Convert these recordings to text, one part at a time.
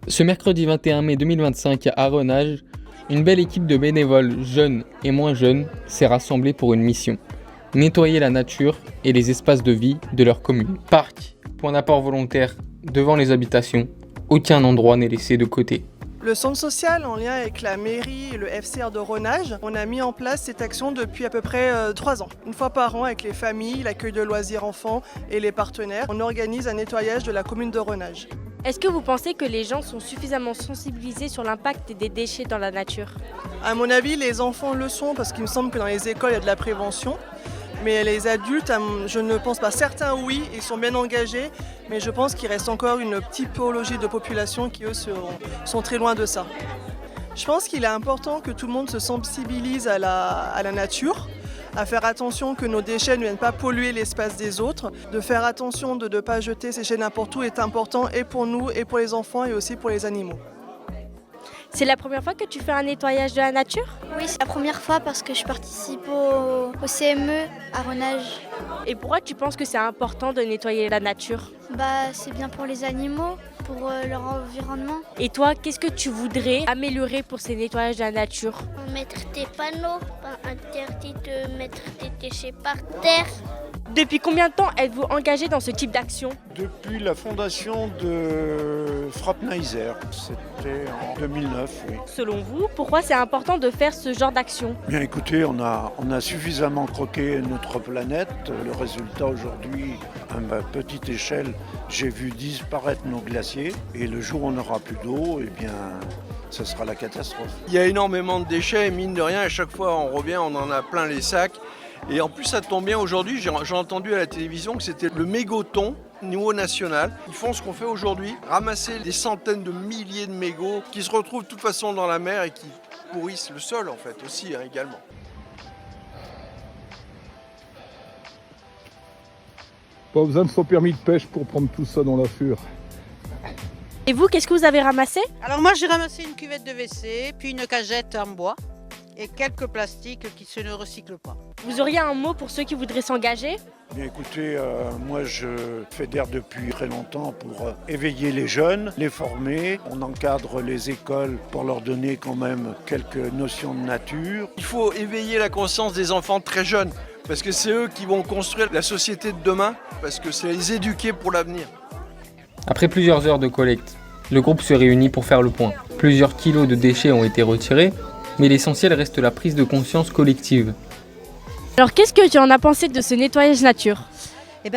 Ce mercredi 21 mai 2025 à Renage, une belle équipe de bénévoles jeunes et moins jeunes s'est rassemblée pour une mission. Nettoyer la nature et les espaces de vie de leur commune. Parcs, points d'apport volontaires devant les habitations, aucun endroit n'est laissé de côté. Le centre social, en lien avec la mairie et le FCR de Renage, on a mis en place cette action depuis à peu près 3 ans. Une fois par an, avec les familles, l'accueil de loisirs enfants et les partenaires, on organise un nettoyage de la commune de Renage. Est-ce que vous pensez que les gens sont suffisamment sensibilisés sur l'impact des déchets dans la nature? À mon avis, les enfants le sont parce qu'il me semble que dans les écoles, il y a de la prévention. Mais les adultes, je ne pense pas. Certains, oui, ils sont bien engagés, mais je pense qu'il reste encore une typologie de population qui, eux, sont très loin de ça. Je pense qu'il est important que tout le monde se sensibilise à la nature, à faire attention que nos déchets ne viennent pas polluer l'espace des autres. De faire attention de ne pas jeter ces déchets n'importe où est important et pour nous, et pour les enfants, et aussi pour les animaux. C'est la première fois que tu fais un nettoyage de la nature? Oui, c'est la première fois parce que je participe au CME à Renage. Et pourquoi tu penses que c'est important de nettoyer la nature? C'est bien pour les animaux, pour leur environnement. Et toi, qu'est-ce que tu voudrais améliorer pour ces nettoyages de la nature? Mettre des panneaux, pas interdit de mettre des déchets par terre. Depuis combien de temps êtes-vous engagé dans ce type d'action? Depuis la fondation de Frappneiser, c'était en 2009, oui. Selon vous, pourquoi c'est important de faire ce genre d'action? Bien écoutez, on a suffisamment croqué notre planète. Le résultat aujourd'hui, à ma petite échelle, j'ai vu disparaître nos glaciers. Et le jour où on n'aura plus d'eau, eh bien, ce sera la catastrophe. Il y a énormément de déchets et mine de rien, à chaque fois on revient, on en a plein les sacs. Et en plus ça tombe bien aujourd'hui, j'ai entendu à la télévision que c'était le mégoton niveau national. Ils font ce qu'on fait aujourd'hui, ramasser des centaines de milliers de mégots qui se retrouvent de toute façon dans la mer et qui pourrissent le sol en fait aussi également. Pas besoin de faux permis de pêche pour prendre tout ça dans la fure. Et vous, qu'est-ce que vous avez ramassé? Alors moi j'ai ramassé une cuvette de WC, puis une cagette en bois et quelques plastiques qui se ne recyclent pas. Vous auriez un mot pour ceux qui voudraient s'engager? Bien écoutez, moi je fédère depuis très longtemps pour éveiller les jeunes, les former. On encadre les écoles pour leur donner quand même quelques notions de nature. Il faut éveiller la conscience des enfants très jeunes parce que c'est eux qui vont construire la société de demain, parce que c'est les éduquer pour l'avenir. Après plusieurs heures de collecte, le groupe se réunit pour faire le point. Plusieurs kilos de déchets ont été retirés, mais l'essentiel reste la prise de conscience collective. Alors qu'est-ce que tu en as pensé de ce nettoyage nature?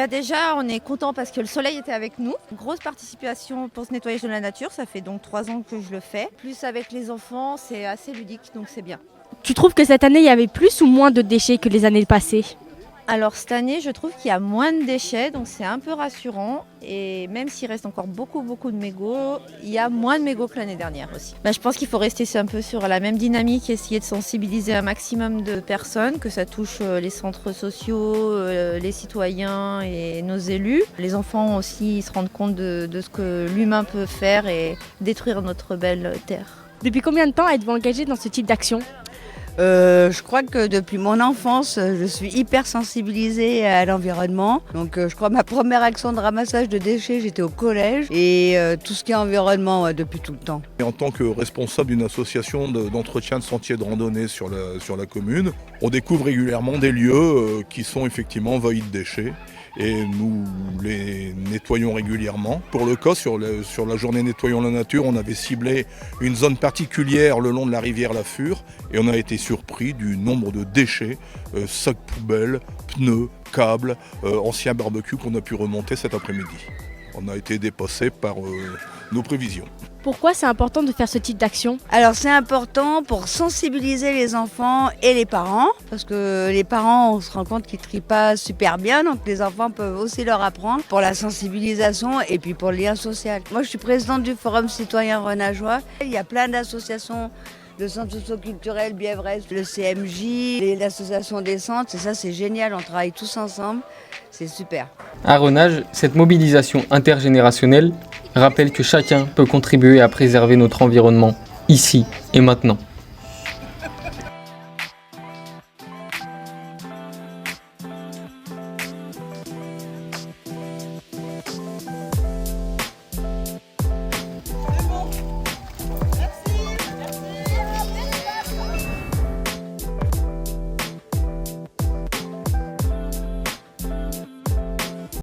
Déjà, on est content parce que le soleil était avec nous. Grosse participation pour ce nettoyage de la nature, ça fait donc 3 ans que je le fais. Plus avec les enfants, c'est assez ludique, donc c'est bien. Tu trouves que cette année, il y avait plus ou moins de déchets que les années passées? Alors cette année, je trouve qu'il y a moins de déchets, donc c'est un peu rassurant. Et même s'il reste encore beaucoup de mégots, il y a moins de mégots que l'année dernière aussi. Je pense qu'il faut rester un peu sur la même dynamique, essayer de sensibiliser un maximum de personnes, que ça touche les centres sociaux, les citoyens et nos élus. Les enfants aussi se rendent compte de ce que l'humain peut faire et détruire notre belle terre. Depuis combien de temps êtes-vous engagé dans ce type d'action? Je crois que depuis mon enfance, je suis hyper sensibilisée à l'environnement. Donc je crois que ma première action de ramassage de déchets, j'étais au collège. Et tout ce qui est environnement, depuis tout le temps. Et en tant que responsable d'une association d'entretien de sentiers de randonnée sur la commune, on découvre régulièrement des lieux qui sont effectivement envahis de déchets. Et nous les nettoyons régulièrement. Pour le cas, sur la journée Nettoyons la nature, on avait ciblé une zone particulière le long de la rivière La Fure et on a été surpris du nombre de déchets, sacs poubelles, pneus, câbles, anciens barbecues qu'on a pu remonter cet après-midi. On a été dépassé par nos prévisions. Pourquoi c'est important de faire ce type d'action? Alors c'est important pour sensibiliser les enfants et les parents, parce que les parents, on se rend compte qu'ils trient pas super bien, donc les enfants peuvent aussi leur apprendre pour la sensibilisation et puis pour le lien social. Moi je suis présidente du Forum citoyen renageois. Il y a plein d'associations, le centre socio-culturel Bièvresse, le CMJ, l'association des centres, et ça c'est génial, on travaille tous ensemble, c'est super. À Renage, cette mobilisation intergénérationnelle rappelle que chacun peut contribuer à préserver notre environnement, ici et maintenant.